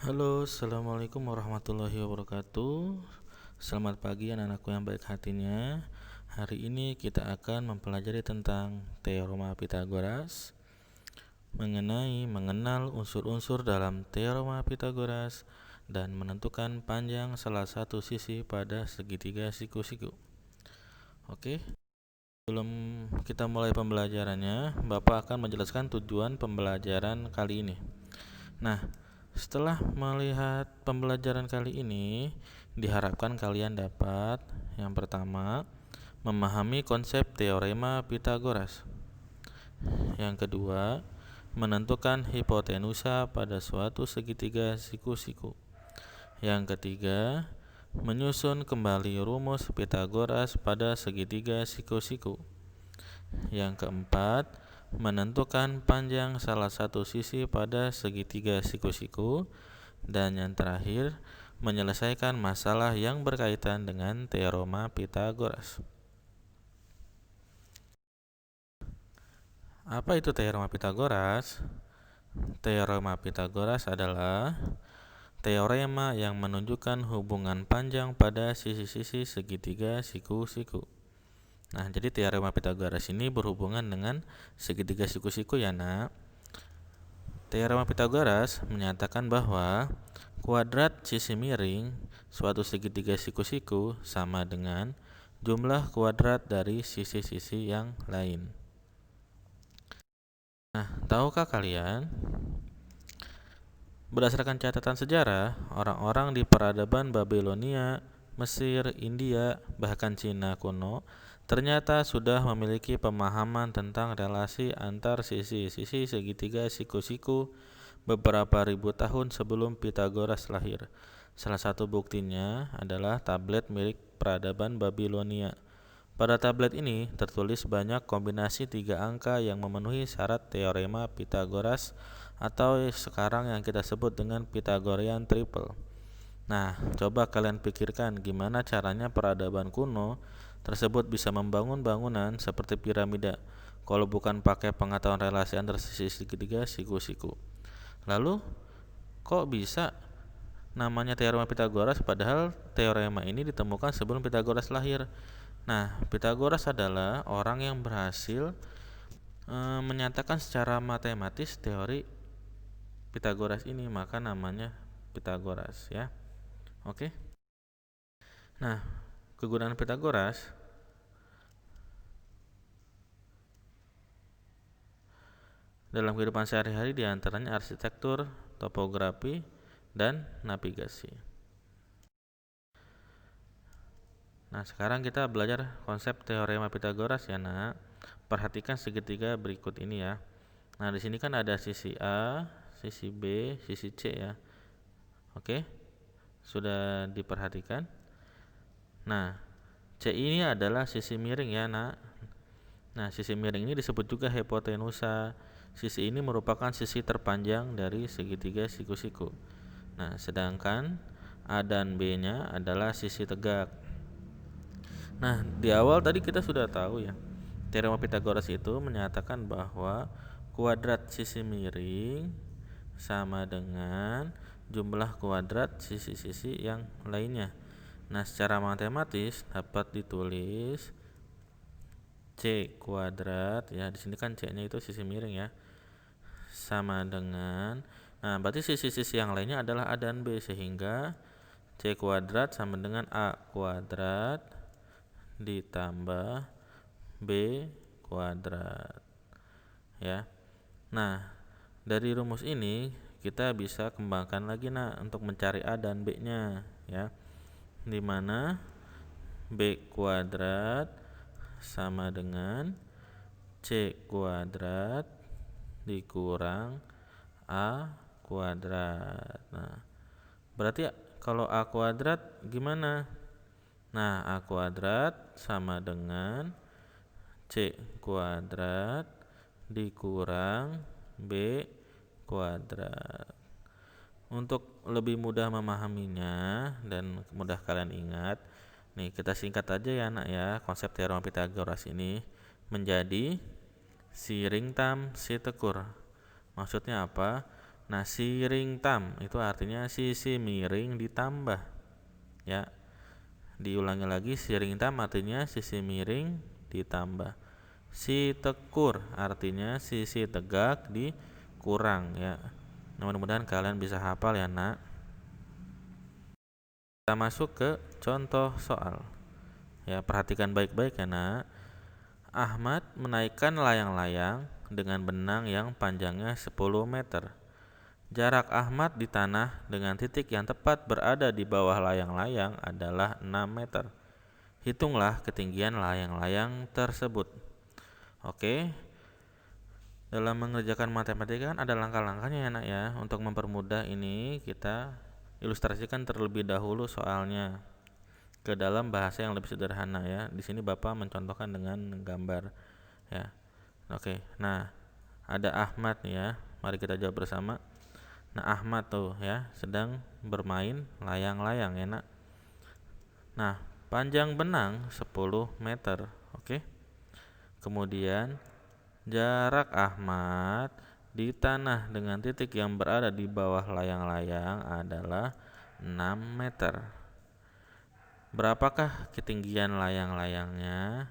Halo, assalamualaikum warahmatullahi wabarakatuh. Selamat pagi anak-anakku yang baik hatinya. Hari ini kita akan mempelajari tentang teorema Pitagoras, mengenal unsur-unsur dalam teorema Pitagoras, dan menentukan panjang salah satu sisi pada segitiga siku-siku. Oke, sebelum kita mulai pembelajarannya, Bapak akan menjelaskan tujuan pembelajaran kali ini. Nah, setelah melihat pembelajaran kali ini, diharapkan kalian dapat yang pertama, memahami konsep teorema Pitagoras. Yang kedua, menentukan hipotenusa pada suatu segitiga siku-siku. Yang ketiga, menyusun kembali rumus Pitagoras pada segitiga siku-siku. Yang keempat, menentukan panjang salah satu sisi pada segitiga siku-siku. Dan yang terakhir, menyelesaikan masalah yang berkaitan dengan teorema Pitagoras. Apa itu teorema Pitagoras? Teorema Pitagoras adalah teorema yang menunjukkan hubungan panjang pada sisi-sisi segitiga siku-siku. Nah, jadi teorema Pitagoras ini berhubungan dengan segitiga siku-siku ya, Nak. Teorema Pitagoras menyatakan bahwa kuadrat sisi miring suatu segitiga siku-siku sama dengan jumlah kuadrat dari sisi-sisi yang lain. Nah, tahukah kalian, berdasarkan catatan sejarah, orang-orang di peradaban Babilonia, Mesir, India, bahkan Cina kuno ternyata sudah memiliki pemahaman tentang relasi antar sisi-sisi segitiga siku-siku beberapa ribu tahun sebelum Pitagoras lahir. Salah satu buktinya adalah tablet milik peradaban Babilonia. Pada tablet ini tertulis banyak kombinasi 3 angka yang memenuhi syarat teorema Pitagoras atau sekarang yang kita sebut dengan Pythagorean triple. Nah, coba kalian pikirkan gimana caranya peradaban kuno tersebut bisa membangun bangunan seperti piramida kalau bukan pakai pengetahuan relasi antar sisi segitiga siku-siku. Lalu, kok bisa namanya teorema Pitagoras padahal teorema ini ditemukan sebelum Pitagoras lahir? Nah, Pitagoras adalah orang yang berhasil menyatakan secara matematis teori Pitagoras ini, maka namanya Pitagoras ya. Oke. Nah, kegunaan Pitagoras dalam kehidupan sehari-hari diantaranya arsitektur, topografi, dan navigasi. Nah, sekarang kita belajar konsep teorema Pitagoras ya, Nak. Perhatikan segitiga berikut ini ya. Nah, di sini kan ada sisi A, sisi B, sisi C ya. Oke. Sudah diperhatikan? Nah, C ini adalah sisi miring ya, Nak. Nah, sisi miring ini disebut juga hipotenusa. Sisi ini merupakan sisi terpanjang dari segitiga siku-siku. Nah, sedangkan A dan B-nya adalah sisi tegak. Nah, di awal tadi kita sudah tahu ya, teorema Pitagoras itu menyatakan bahwa kuadrat sisi miring sama dengan jumlah kuadrat sisi-sisi yang lainnya. Nah, secara matematis dapat ditulis C kuadrat ya, di sini kan C-nya itu sisi miring ya, sama dengan, nah berarti sisi-sisi yang lainnya adalah A dan B, sehingga C kuadrat sama dengan A kuadrat ditambah B kuadrat ya. Nah, dari rumus ini kita bisa kembangkan lagi untuk mencari A dan B-nya ya, dimana B kuadrat sama dengan C kuadrat dikurang A kuadrat. Nah, berarti kalau A kuadrat gimana? Nah, A kuadrat sama dengan C kuadrat dikurang B kuadrat. Untuk lebih mudah memahaminya dan mudah kalian ingat, nih kita singkat aja ya, Nak ya, konsep teorema Pitagoras ini menjadi si ring tam si tekur. Maksudnya apa? Nah, siring tam itu artinya sisi miring ditambah. Ya, diulangi lagi, siring tam artinya sisi miring ditambah. Si tekur artinya sisi tegak dikurang ya. Nah, mudah-mudahan kalian bisa hafal ya nak. Kita masuk ke contoh soal. Ya, perhatikan baik-baik ya nak. Ahmad menaikkan layang-layang dengan benang yang panjangnya 10 meter. Jarak Ahmad di tanah dengan titik yang tepat berada di bawah layang-layang adalah 6 meter. Hitunglah ketinggian layang-layang tersebut. Oke. Dalam mengerjakan matematika kan ada langkah-langkahnya ya nak ya. Untuk mempermudah ini kita ilustrasikan terlebih dahulu soalnya ke dalam bahasa yang lebih sederhana ya. Di sini Bapak mencontohkan dengan gambar ya. Oke. Nah, ada Ahmad nih ya. Mari kita jawab bersama. Nah, Ahmad tuh ya sedang bermain layang-layang ya nak. Nah, panjang benang 10 meter. Oke. Kemudian jarak Ahmad di tanah dengan titik yang berada di bawah layang-layang adalah 6 meter. Berapakah ketinggian layang-layangnya?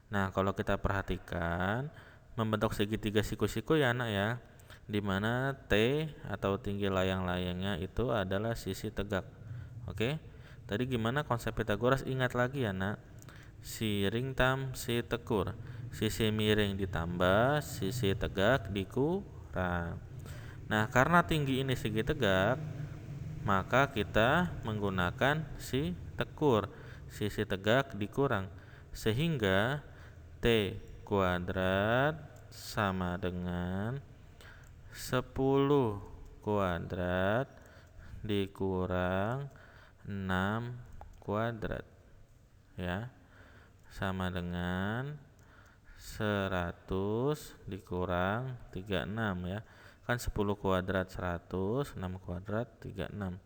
Nah, kalau kita perhatikan membentuk segitiga siku-siku ya anak ya, di mana T atau tinggi layang-layangnya itu adalah sisi tegak. Oke. Tadi gimana konsep Pitagoras? Ingat lagi ya nak. Siring tam si tekur. Sisi miring ditambah, sisi tegak dikurang. Nah, karena tinggi ini segi tegak, maka kita menggunakan si tekur. Sisi tegak dikurang. Sehingga T kuadrat sama dengan 10 kuadrat dikurang 6 kuadrat. Ya. Sama dengan 100 dikurang 36 ya. Kan 10 kuadrat 100, 6 kuadrat 36.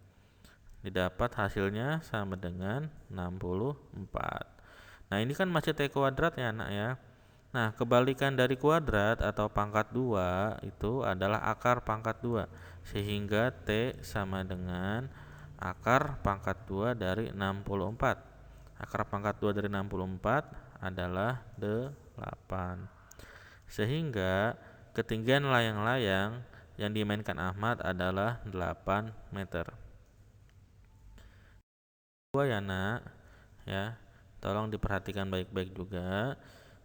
Didapat hasilnya sama dengan 64. Nah, ini kan masih T kuadrat ya anak ya. Nah, kebalikan dari kuadrat atau pangkat 2 itu adalah akar pangkat 2. Sehingga T sama dengan akar pangkat 2 dari 64. Akar pangkat 2 dari 64 adalah 8. Sehingga ketinggian layang-layang yang dimainkan Ahmad adalah 8 meter. Ya nak, ya, tolong diperhatikan baik-baik juga.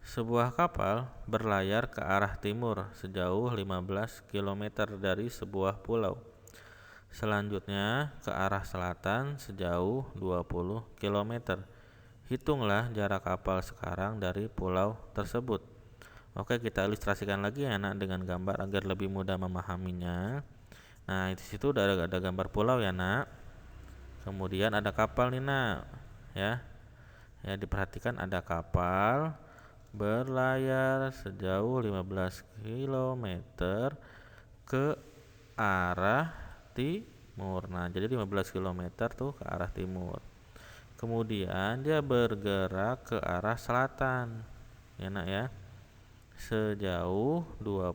Sebuah kapal berlayar ke arah timur sejauh 15 km dari sebuah pulau. Selanjutnya ke arah selatan sejauh 20 km. Hitunglah jarak kapal sekarang dari pulau tersebut. Oke, kita ilustrasikan lagi ya nak dengan gambar agar lebih mudah memahaminya. Nah, di situ udah ada gambar pulau ya nak. Kemudian ada kapal nih nak, ya. Ya, diperhatikan ada kapal berlayar sejauh 15 km ke arah timur. Nah, jadi 15 km tuh ke arah timur. Kemudian dia bergerak ke arah selatan. Ya nak ya. Sejauh 20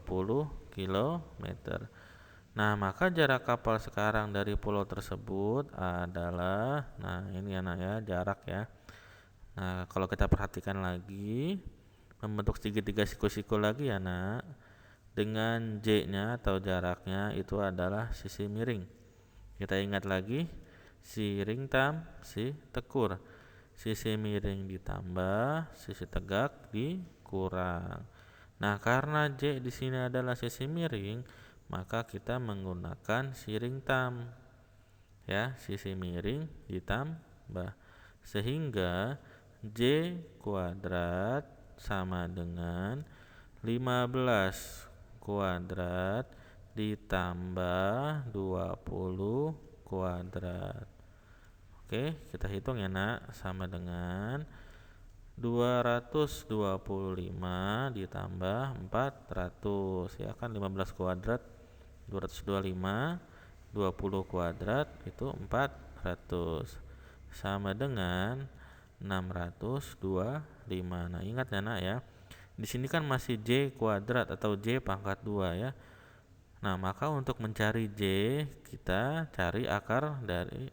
km. Nah, maka jarak kapal sekarang dari pulau tersebut adalah, nah ini anak ya, jarak ya. Nah, kalau kita perhatikan lagi, membentuk segitiga siku-siku lagi ya nak. Dengan J-nya atau jaraknya itu adalah sisi miring. Kita ingat lagi, siring tam si tekur. Sisi miring ditambah, sisi tegak dikurang. Nah, karena J di sini adalah sisi miring, maka kita menggunakan siring tam. Ya, sisi miring ditambah. Sehingga J kuadrat sama dengan 15 kuadrat ditambah 20 kuadrat. Oke, kita hitung ya nak, sama dengan 225 ditambah 400 ya kan 15 kuadrat 225, 20 kuadrat itu 400 sama dengan 625. Nah, ingat ya nak ya. Di sini kan masih J kuadrat atau J pangkat 2 ya. Nah, maka untuk mencari J, kita cari akar dari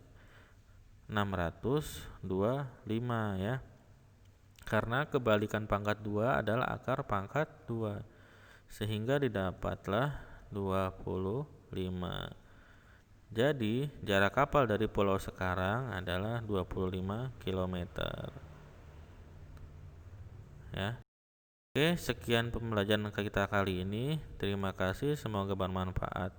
625 ya. Karena kebalikan pangkat 2 adalah akar pangkat 2. Sehingga didapatlah 25. Jadi, jarak kapal dari Pulau Sekarang adalah 25 km. Ya. Oke, sekian pembelajaran kita kali ini. Terima kasih, semoga bermanfaat.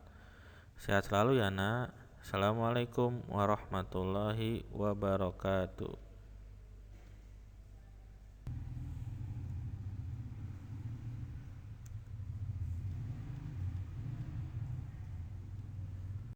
Sehat selalu ya, Nak. Assalamualaikum warahmatullahi wabarakatuh.